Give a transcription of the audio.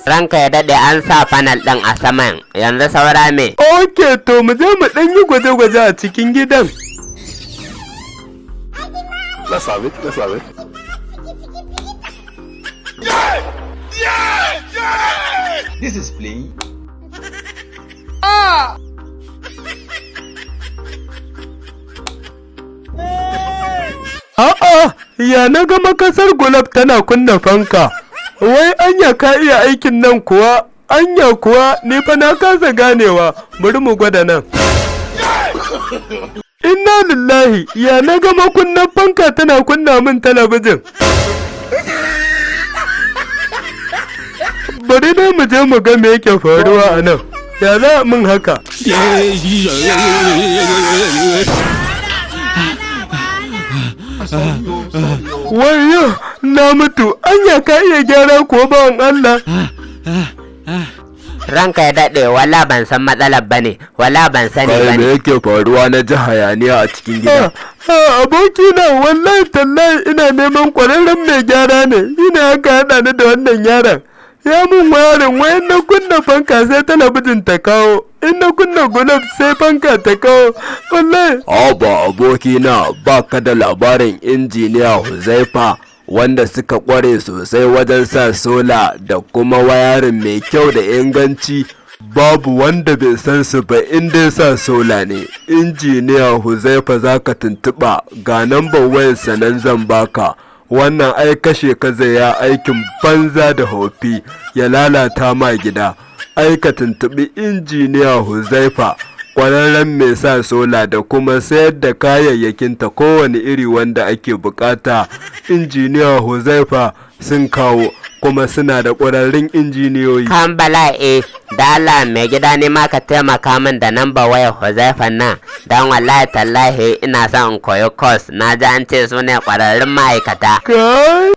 Ranka ya daɗe an sa panel ɗin a saman, yanzu saura me? Ok, to mu je mu ɗan yi gwaje-gwaje a cikin gidan. Let's have it. This is playing. A'a, ya na ga makasar gulab tana kunna fanka. Wai anya ka iya aikin nan kuwa? Anya kuwa ni fa na kasa ganewa. Bari mu gwada nan. Inna lillahi, ya na ga makunnan fanka tana kunna min talabijin. Bari dai mu je mu ga me yake faruwa a nan. Ya za min haka? Wayo, na mutu, anya ka iya gyara ko bawan Allah? Ranka ya daɗe, wala ban san matsalar bane, wala ban sani Me bane. yake faruwa na ji hayaniya a cikin gida? Abokina, wallahi tallahi ina neman ƙwararren mai gyara ne, ina haka haɗa ni da wannan yaron. Ya mun wayarin wayan na kunna fanka sai talabijin ta kawo, in na kunna gulab sai fanka ta kawo, wallahi. Ba abokina, ba ka da labarin injiniya Huzaifa wanda suka kware sosai wajen sa sola da kuma wayarin mai kyau da inganci. Babu wanda bai san su ba inda sa sola ne. Injiniya Huzaifa za ka tuntuɓa, ga nambar wayarsa nan zan baka. Wannan ai kashe ka zai ya aikin banza da hofi ya lalata ma gida. Ai ka tuntuɓi injiniya Huzaifa, ƙwararren mai sa sola da kuma sayar da kayayyakinta kowane iri wanda ake bukata. Injiniya Huzaifa sun kawo, kuma suna da ƙwararrun injiniyoyi. Kan bala'i, da Allah mai gida ne ma ka taimaka min da namba wayar Huzaifa nan, don wallahi tallahi ina son in koyi course, na ji an ce su ne ƙwararrun ma'aikata. Kai!